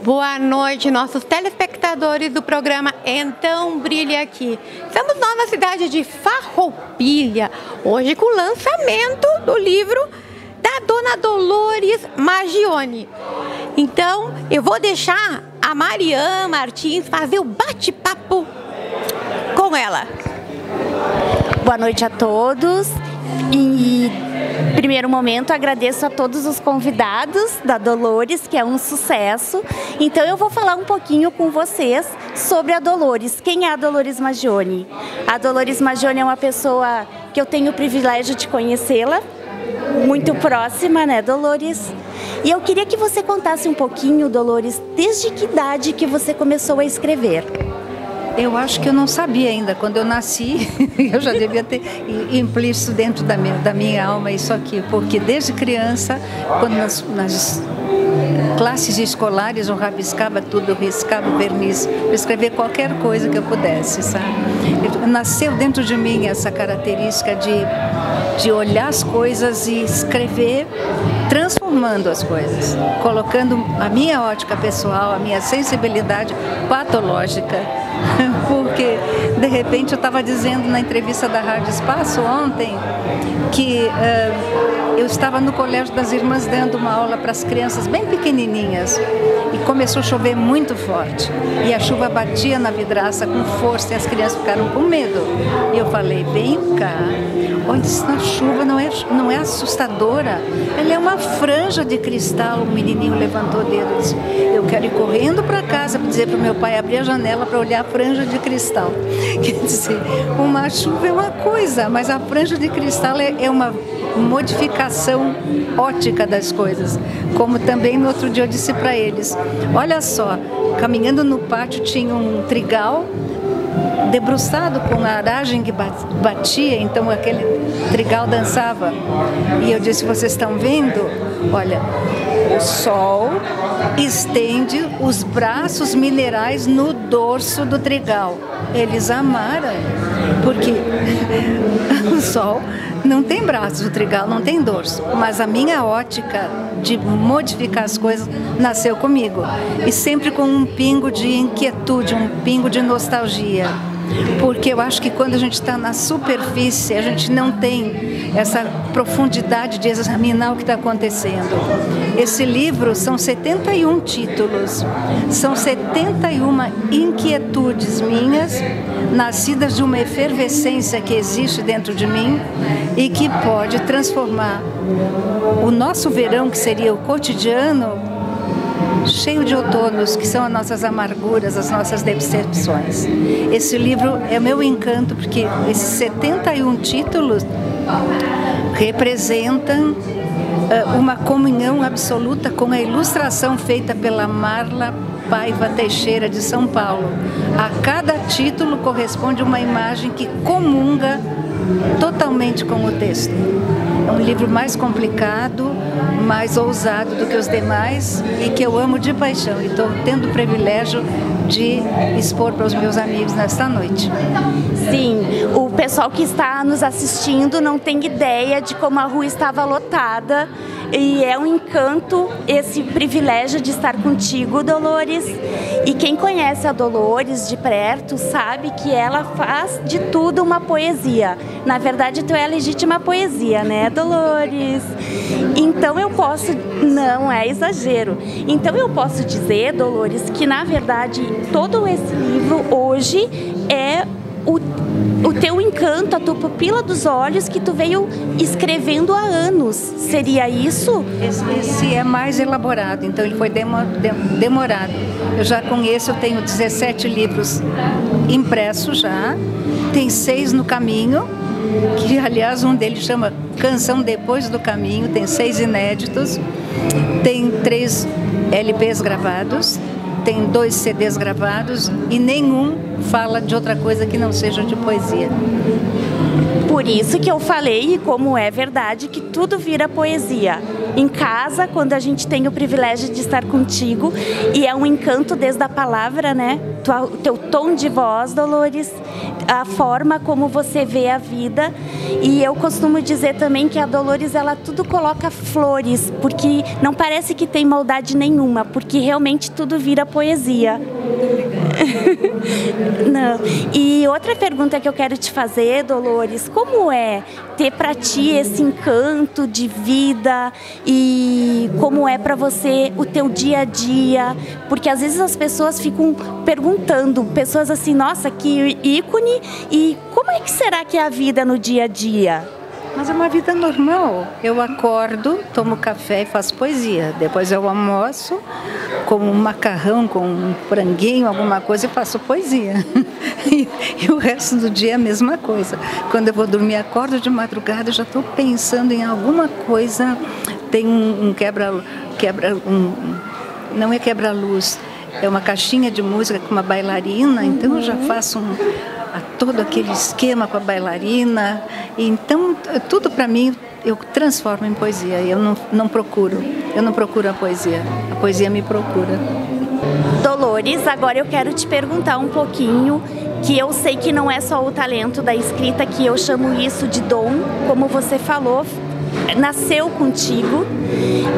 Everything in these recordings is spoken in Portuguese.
Boa noite, nossos telespectadores do programa Então Brilha Aqui. Estamos nós na cidade de Farroupilha, hoje com o lançamento do livro da Dona Dolores Maggioni. Então, eu vou deixar a Mariana Martins fazer o bate-papo com ela. Boa noite a todos. Em primeiro momento, agradeço a todos os convidados da Dolores, que é um sucesso. Então, eu vou falar um pouquinho com vocês sobre a Dolores. Quem é a Dolores Maggioni? A Dolores Maggioni é uma pessoa que eu tenho o privilégio de conhecê-la, muito próxima, né, Dolores? E eu queria que você contasse um pouquinho, Dolores, desde que idade que você começou a escrever? Eu acho que eu não sabia ainda. Quando eu nasci, eu já devia ter implícito dentro da minha alma isso aqui. Porque desde criança, quando nas classes escolares eu rabiscava tudo, eu riscava verniz para escrever qualquer coisa que eu pudesse, sabe? Nasceu dentro de mim essa característica de olhar as coisas e escrever transformando as coisas, colocando a minha ótica pessoal, a minha sensibilidade patológica. Porque, de repente, eu estava dizendo na entrevista da Rádio Espaço ontem que eu estava no Colégio das Irmãs dando uma aula para as crianças bem pequenininhas e começou a chover muito forte e a chuva batia na vidraça com força e as crianças ficaram com medo. E eu falei, vem cá, olha, a chuva não é assustadora, ela é uma franja de cristal. O menininho levantou o dedo e disse, eu quero ir correndo para casa para dizer para o meu pai abrir a janela para olhar a franja de cristal. Quer dizer, uma chuva é uma coisa, mas a franja de cristal é uma modificação ótica das coisas. Como também no outro dia eu disse para eles, olha só, caminhando no pátio tinha um trigal debruçado com a aragem que batia, então aquele trigal dançava. E eu disse, vocês estão vendo? Olha, o sol estende os braços minerais no dorso do trigal. Eles amaram, porque o sol não tem braços, o trigal não tem dorso, mas a minha ótica de modificar as coisas nasceu comigo. E sempre com um pingo de inquietude, um pingo de nostalgia. Porque eu acho que quando a gente está na superfície, a gente não tem essa profundidade de examinar o que está acontecendo. Esse livro são 71 títulos, são 71 inquietudes minhas, nascidas de uma efervescência que existe dentro de mim e que pode transformar o nosso verão, que seria o cotidiano, cheio de outonos, que são as nossas amarguras, as nossas decepções. Esse livro é meu encanto, porque esses 71 títulos representam uma comunhão absoluta com a ilustração feita pela Marla Paiva Teixeira, de São Paulo. A cada título corresponde uma imagem que comunga totalmente com o texto. É um livro mais complicado, mais ousado do que os demais e que eu amo de paixão. E estou tendo o privilégio de expor para os meus amigos nesta noite. Sim, o pessoal que está nos assistindo não tem ideia de como a rua estava lotada. E é um encanto esse privilégio de estar contigo, Dolores. E quem conhece a Dolores de perto sabe que ela faz de tudo uma poesia. Na verdade, tu é a legítima poesia, né, Dolores? Então eu posso... Não é exagero. Então eu posso dizer, Dolores, que na verdade todo esse livro hoje é o teu encanto, a tua pupila dos olhos que tu veio escrevendo há anos. Seria isso? Esse é mais elaborado, então ele foi demorado. Eu já conheço, eu tenho 17 livros impressos já, tem 6 no caminho, que aliás um deles chama Canção Depois do Caminho, tem 6 inéditos, tem 3 LPs gravados, tem 2 CDs gravados e nenhum fala de outra coisa que não seja de poesia. Por isso que eu falei, e como é verdade, que tudo vira poesia. Em casa, quando a gente tem o privilégio de estar contigo, e é um encanto desde a palavra, né? teu tom de voz, Dolores, a forma como você vê a vida. E eu costumo dizer também que a Dolores, ela tudo coloca flores, porque não parece que tem maldade nenhuma, porque realmente tudo vira poesia. Não. E outra pergunta que eu quero te fazer, Dolores, como é ter para ti esse encanto de vida e como é para você o teu dia a dia? Porque às vezes as pessoas ficam perguntando, pessoas assim, nossa, que ícone, e como é que será que é a vida no dia a dia? Mas é uma vida normal. Eu acordo, tomo café e faço poesia. Depois eu almoço, como um macarrão com um franguinho, alguma coisa, e faço poesia. E o resto do dia é a mesma coisa. Quando eu vou dormir, acordo de madrugada, já estou pensando em alguma coisa. Tem não é quebra-luz, é uma caixinha de música com uma bailarina, então eu já faço todo aquele esquema com a bailarina. Então, tudo para mim eu transformo em poesia. Eu não procuro a poesia me procura. Dolores, agora eu quero te perguntar um pouquinho, que eu sei que não é só o talento da escrita, que eu chamo isso de dom, como você falou, nasceu contigo,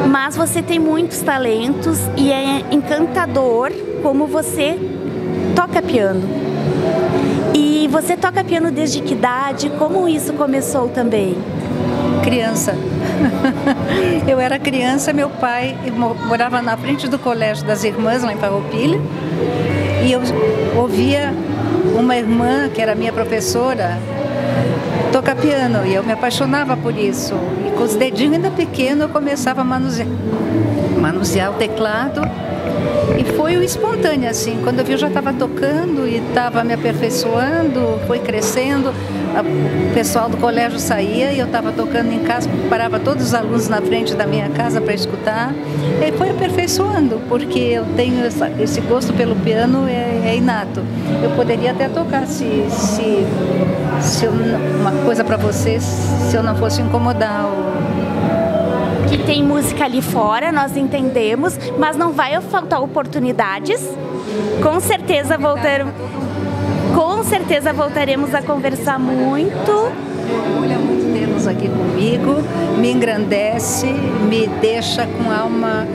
mas você tem muitos talentos e é encantador como você toca piano. E você toca piano desde que idade? Como isso começou também? Criança. Eu era criança, meu pai morava na frente do Colégio das Irmãs, lá em Farroupilha, e eu ouvia uma irmã, que era minha professora, tocar piano, e eu me apaixonava por isso. E com os dedinhos ainda pequenos eu começava a manusear o teclado. E foi o espontâneo, assim. Quando eu vi, eu já estava tocando e estava me aperfeiçoando, foi crescendo. O pessoal do colégio saía e eu estava tocando em casa, parava todos os alunos na frente da minha casa para escutar. E foi aperfeiçoando, porque eu tenho esse gosto pelo piano, é inato. Eu poderia até tocar uma coisa para vocês, se eu não fosse incomodar que tem música ali fora, nós entendemos, mas não vai faltar oportunidades. Com certeza voltaremos a conversar muito. Orgulha muito tê-los aqui comigo, me engrandece, me deixa com a alma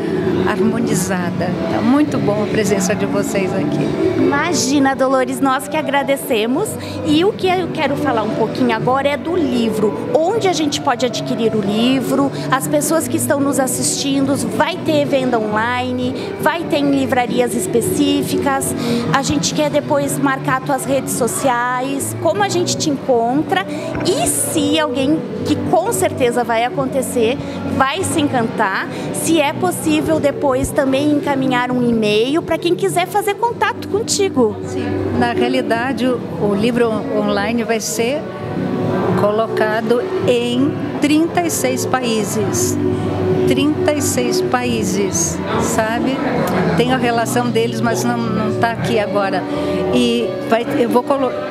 harmonizada. É muito bom a presença de vocês aqui. Imagina, Dolores, nós que agradecemos. E o que eu quero falar um pouquinho agora é do livro. Onde a gente pode adquirir o livro? As pessoas que estão nos assistindo, vai ter venda online, vai ter em livrarias específicas. A gente quer depois marcar tuas redes sociais, como a gente te encontra. E se alguém, que com certeza vai acontecer, vai se encantar, se é possível depois também encaminhar um e-mail para quem quiser fazer contato contigo. Sim. Na realidade, o livro online vai ser colocado em 36 países. 36 países, sabe? Tem a relação deles, mas não está aqui agora. E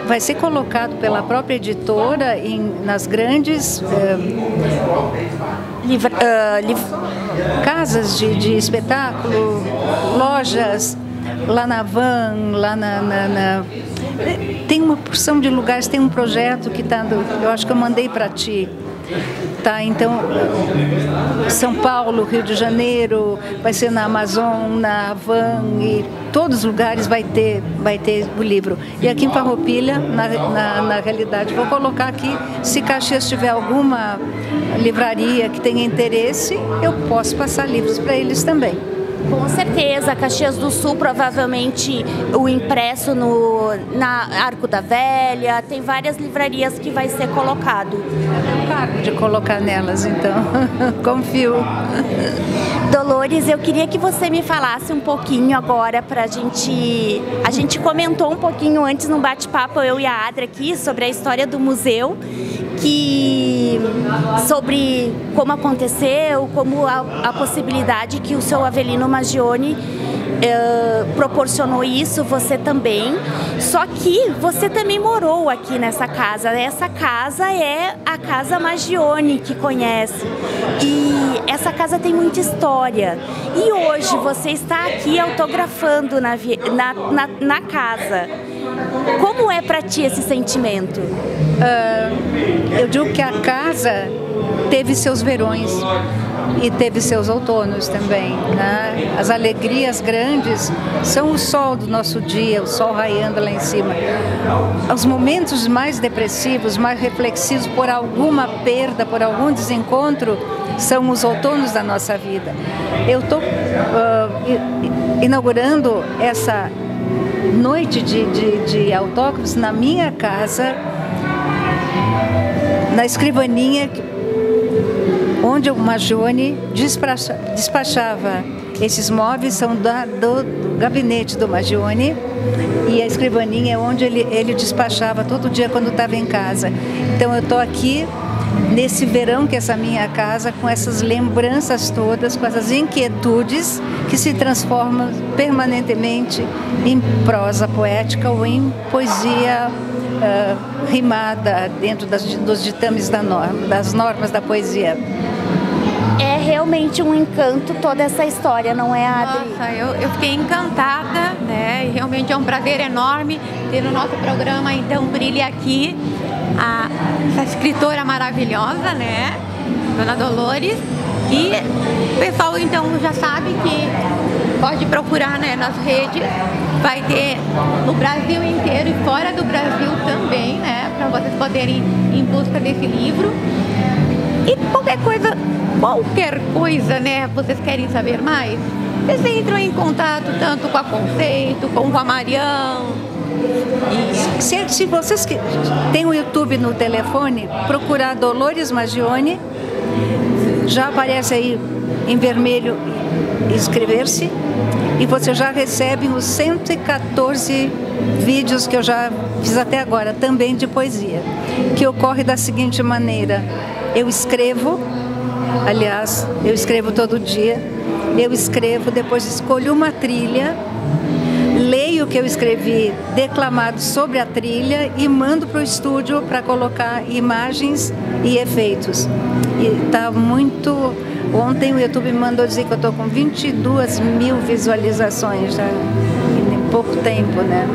vai ser colocado pela própria editora nas grandes casas de espetáculo, lojas, lá na Van, lá tem uma porção de lugares, tem um projeto que está, eu acho que eu mandei para ti. Tá, então, São Paulo, Rio de Janeiro, vai ser na Amazon, na Van, e todos os lugares vai ter o livro. E aqui em Farroupilha, na realidade, vou colocar aqui, se Caxias tiver alguma livraria que tenha interesse, eu posso passar livros para eles também. Com certeza, Caxias do Sul, provavelmente o impresso na Arco da Velha, tem várias livrarias que vai ser colocado. Eu cargo de colocar nelas, então, confio. Dolores, eu queria que você me falasse um pouquinho agora pra gente... A gente comentou um pouquinho antes no bate-papo, eu e a Adra aqui, sobre a história do museu, sobre como aconteceu, como a possibilidade que o seu Avelino Maggioni proporcionou isso, você também. Só que você também morou aqui nessa casa. Essa casa é a Casa Maggioni, que conhece. E essa casa tem muita história. E hoje você está aqui autografando na casa. Como é para ti esse sentimento? Eu digo que a casa teve seus verões e teve seus outonos também, né? As alegrias grandes são o sol do nosso dia, o sol raiando lá em cima. Os momentos mais depressivos, mais reflexivos por alguma perda, por algum desencontro, são os outonos da nossa vida. Eu estou inaugurando essa noite de autógrafos na minha casa, na escrivaninha onde o Maggioni despachava. Esses móveis são do gabinete do Maggioni, e a escrivaninha é onde ele despachava todo dia quando estava em casa. Então eu estou aqui nesse verão, que é essa minha casa, com essas lembranças todas, com essas inquietudes que se transformam permanentemente em prosa poética ou em poesia rimada dentro dos ditames das normas da poesia. É realmente um encanto toda essa história, não é, Adri? Nossa, eu fiquei encantada, né? E realmente é um prazer enorme ter no nosso programa, então, brilha aqui essa escritora maravilhosa, né? Dona Dolores. E o pessoal, então, já sabe que pode procurar, né, nas redes. Vai ter no Brasil inteiro e fora do Brasil também, né? Para vocês poderem ir em busca desse livro. E qualquer coisa, né, vocês querem saber mais, vocês entram em contato tanto com a Conceito, como com a Marião. E se vocês que têm o YouTube no telefone, procurar Dolores Maggioni, já aparece aí em vermelho inscrever-se, e você já recebe os 114 vídeos que eu já fiz até agora, também de poesia, que ocorre da seguinte maneira: eu escrevo, aliás, eu escrevo todo dia, eu escrevo, depois escolho uma trilha, leio o que eu escrevi declamado sobre a trilha e mando para o estúdio para colocar imagens e efeitos. E está muito... Ontem o YouTube me mandou dizer que eu estou com 22 mil visualizações já em pouco tempo, né?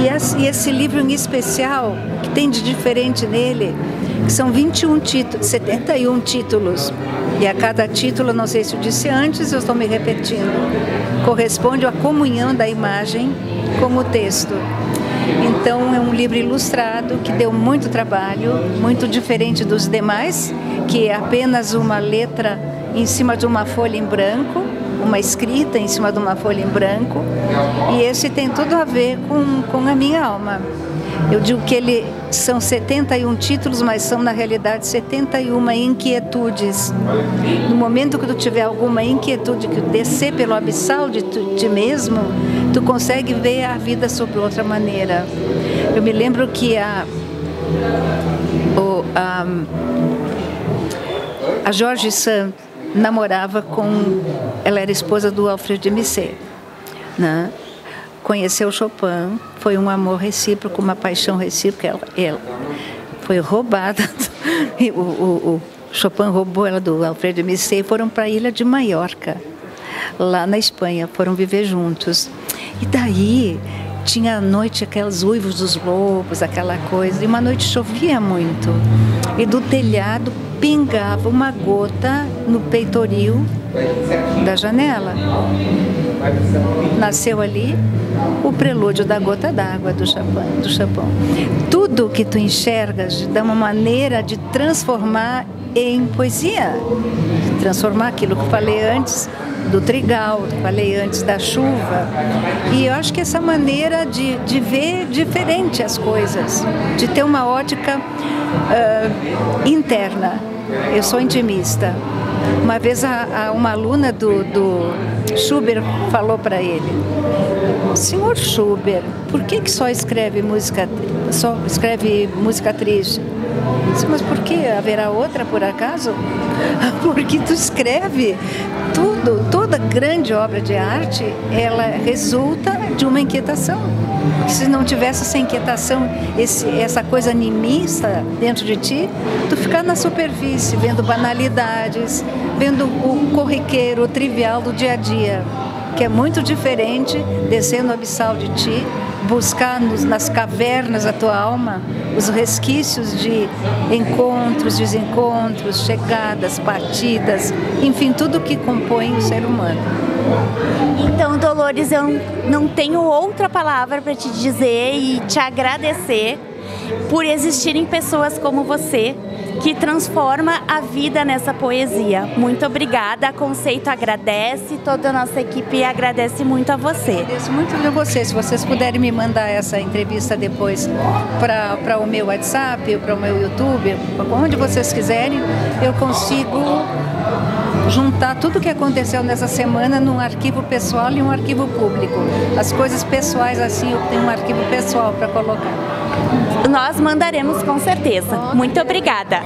E esse livro em especial, que tem de diferente nele, que são 71 títulos. E a cada título, não sei se eu disse antes, eu estou me repetindo, corresponde à comunhão da imagem com o texto. Então é um livro ilustrado que deu muito trabalho, muito diferente dos demais, que é apenas uma letra em cima de uma folha em branco, uma escrita em cima de uma folha em branco, e esse tem tudo a ver com a minha alma. Eu digo que são 71 títulos, mas são na realidade 71 inquietudes. No momento que tu tiver alguma inquietude, que descer pelo abissal de ti mesmo, tu consegue ver a vida sob outra maneira. Eu me lembro que a George Sand namorava ela era esposa do Alfred de Musset, né? Conheceu Chopin, foi um amor recíproco, uma paixão recíproca. Ela foi roubada, o Chopin roubou ela do Alfred de Musset e foram para a ilha de Maiorca, lá na Espanha, foram viver juntos. E daí tinha à noite aqueles uivos dos lobos, aquela coisa, e uma noite chovia muito, e do telhado pingava uma gota no peitoril da janela. Nasceu ali o prelúdio da gota d'água do Chopin. Tudo que tu enxergas dá uma maneira de transformar em poesia, de transformar aquilo que eu falei antes do trigal, que eu falei antes da chuva. E eu acho que essa maneira de ver diferente as coisas, de ter uma ótica interna. Eu sou intimista. Uma vez uma aluna do Schubert falou para ele: "Senhor Schubert, por que só escreve música triste?" Mas por que haverá outra por acaso? Porque tu escreve tudo, toda grande obra de arte, ela resulta de uma inquietação. Se não tivesse essa inquietação, essa coisa animista dentro de ti, tu ficar na superfície, vendo banalidades, vendo o corriqueiro, o trivial do dia a dia, que é muito diferente descer no abissal de ti, buscar nas cavernas da tua alma os resquícios de encontros, desencontros, chegadas, partidas, enfim, tudo que compõe o ser humano. Então, Dolores, eu não tenho outra palavra para te dizer e te agradecer por existirem pessoas como você que transforma a vida nessa poesia. Muito obrigada, a Conceito agradece, toda a nossa equipe agradece muito a você. Agradeço muito a você. Se vocês puderem me mandar essa entrevista depois para o meu WhatsApp, para o meu YouTube, onde vocês quiserem, eu consigo juntar tudo o que aconteceu nessa semana num arquivo pessoal e um arquivo público. As coisas pessoais, assim, eu tenho um arquivo pessoal para colocar. Nós mandaremos com certeza. Muito obrigada.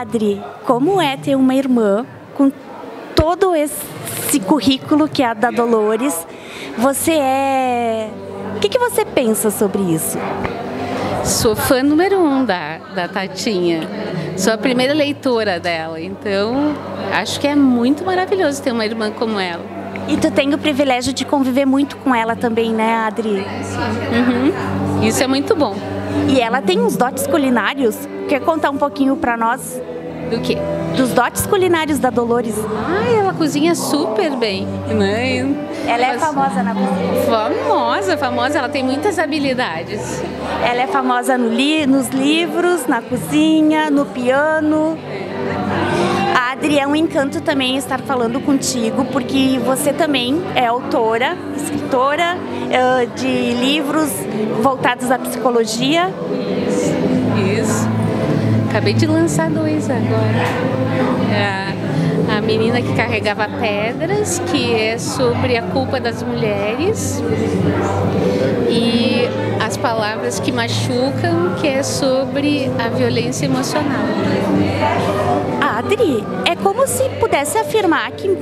Adri, como é ter uma irmã com todo esse currículo que é a da Dolores? O que você pensa sobre isso? Sou fã número 1 da Tatinha. Sou a primeira leitora dela, então acho que é muito maravilhoso ter uma irmã como ela. E tu tem o privilégio de conviver muito com ela também, né, Adri? Uhum. Isso é muito bom. E ela tem uns dotes culinários. Quer contar um pouquinho pra nós? Do quê? Dos dotes culinários da Dolores. Ela cozinha super bem, né? Ela é famosa na cozinha. Famosa, ela tem muitas habilidades. Ela é famosa nos livros, na cozinha, no piano. A Adri, é um encanto também estar falando contigo, porque você também é autora, escritora de livros voltados à psicologia. Isso. Acabei de lançar 2 agora. A menina que carregava pedras, que é sobre a culpa das mulheres, e as palavras que machucam, que é sobre a violência emocional. Adri, é como se pudesse afirmar que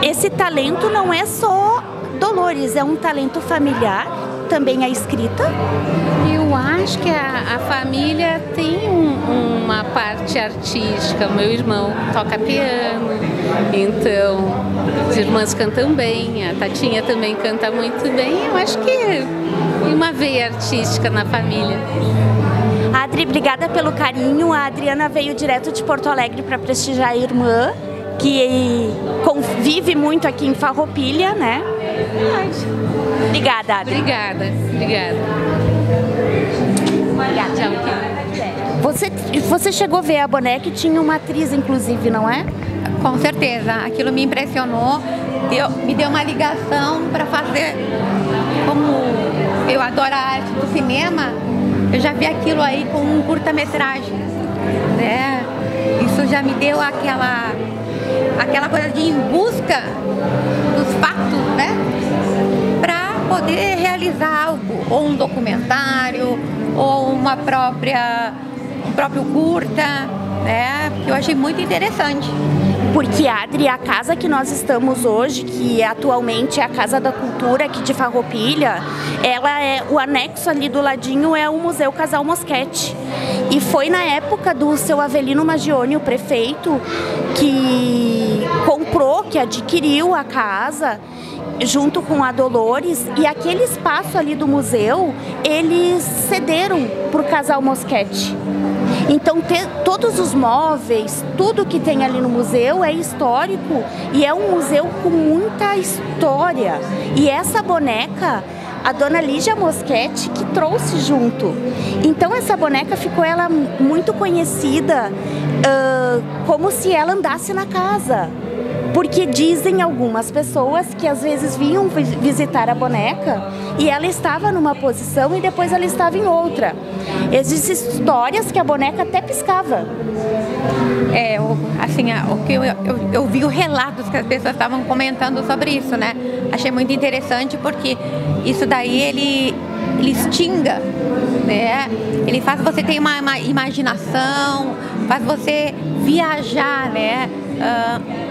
esse talento não é só Dolores, é um talento familiar. também a escrita? Eu acho que a família tem uma parte artística. Meu irmão toca piano, então as irmãs cantam bem, a Tatinha também canta muito bem. Eu acho que tem uma veia artística na família. Adri, obrigada pelo carinho. A Adriana veio direto de Porto Alegre para prestigiar a irmã, que convive muito aqui em Farroupilha, né? Obrigada, Adri. Obrigada. Você chegou a ver a boneca e tinha uma atriz, inclusive, não é? Com certeza, aquilo me impressionou, me deu uma ligação para fazer, como eu adoro a arte do cinema, eu já vi aquilo aí com um curta-metragem, né? Isso já me deu aquela coisa de ir em busca dos fatos, né? Para poder realizar algo, ou um documentário, ou um próprio curta, né? Que eu achei muito interessante. Porque, Adri, a casa que nós estamos hoje, que atualmente é a Casa da Cultura aqui de Farroupilha, ela o anexo ali do ladinho é o Museu Casal Mosquete. E foi na época do seu Avelino Maggioni, o prefeito, que comprou, que adquiriu a casa junto com a Dolores, e aquele espaço ali do museu, eles cederam para o Casal Mosquete. Então, todos os móveis, tudo que tem ali no museu é histórico e é um museu com muita história. E essa boneca, a dona Lígia Mosquete, que trouxe junto. Então, essa boneca ficou muito conhecida como se ela andasse na casa. Porque dizem algumas pessoas que às vezes vinham visitar a boneca e ela estava numa posição e depois ela estava em outra. Existem histórias que a boneca até piscava. Eu vi os relatos que as pessoas estavam comentando sobre isso, né? Achei muito interessante porque isso daí ele extinga, né? Ele faz você ter uma imaginação, faz você viajar, né?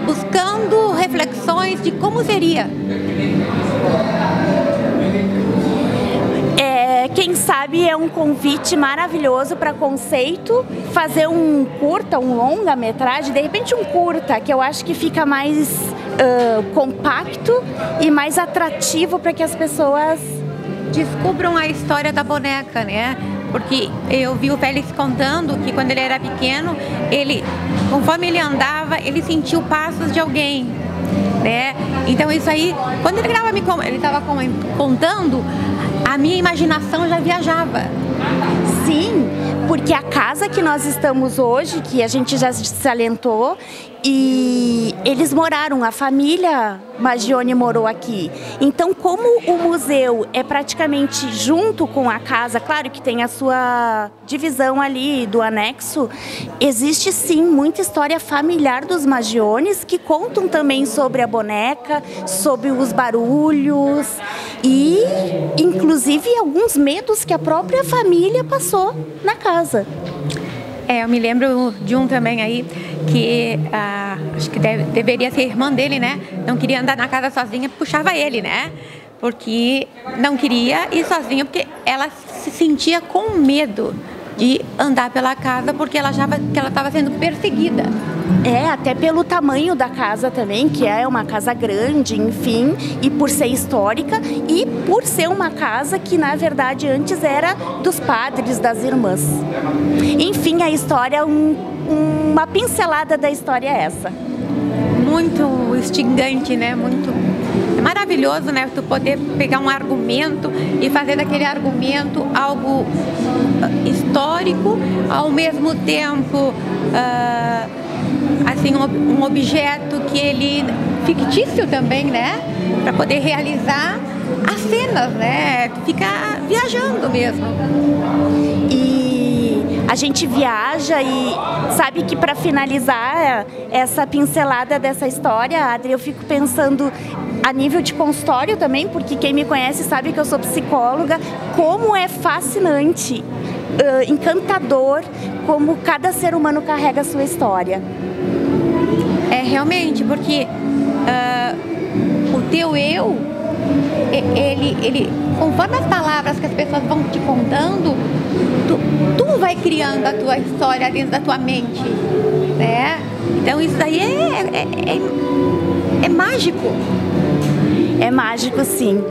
Buscando reflexões de como seria. Quem sabe é um convite maravilhoso para Conceito fazer um curta, um longa-metragem, de repente um curta, que eu acho que fica mais compacto e mais atrativo para que as pessoas descubram a história da boneca, né? Porque eu vi o Félix contando que quando ele era pequeno, conforme ele andava, ele sentiu passos de alguém, né? Então isso aí, quando ele estava contando, a minha imaginação já viajava. Sim, porque a casa que nós estamos hoje, que a gente já salientou, e eles moraram, a família Maggioni morou aqui. Então, como o museu é praticamente junto com a casa, claro que tem a sua divisão ali do anexo, existe sim muita história familiar dos Maggionis que contam também sobre a boneca, sobre os barulhos e, inclusive, alguns medos que a própria família passou na casa. Eu me lembro de um também aí, que acho que deveria ser irmã dele, né? Não queria andar na casa sozinha, puxava ele, né? Porque não queria ir sozinha, porque ela se sentia com medo de andar pela casa, porque ela achava que ela estava sendo perseguida. Até pelo tamanho da casa também, que é uma casa grande, enfim, e por ser histórica e por ser uma casa que, na verdade, antes era dos padres, das irmãs. Enfim, a história, uma pincelada da história é essa. Muito instigante, né? É maravilhoso, né? Tu poder pegar um argumento e fazer daquele argumento algo histórico, ao mesmo tempo assim, um objeto que ele fictício também, né? Para poder realizar as cenas, né? Tu fica viajando mesmo. E a gente viaja e sabe que para finalizar essa pincelada dessa história, Adri, eu fico pensando a nível de consultório também, porque quem me conhece sabe que eu sou psicóloga, como é fascinante, encantador, como cada ser humano carrega a sua história. Realmente, porque o teu eu ele, conforme as palavras que as pessoas vão te contando, tu vai criando a tua história dentro da tua mente, né? Então isso daí é mágico. É mágico, sim.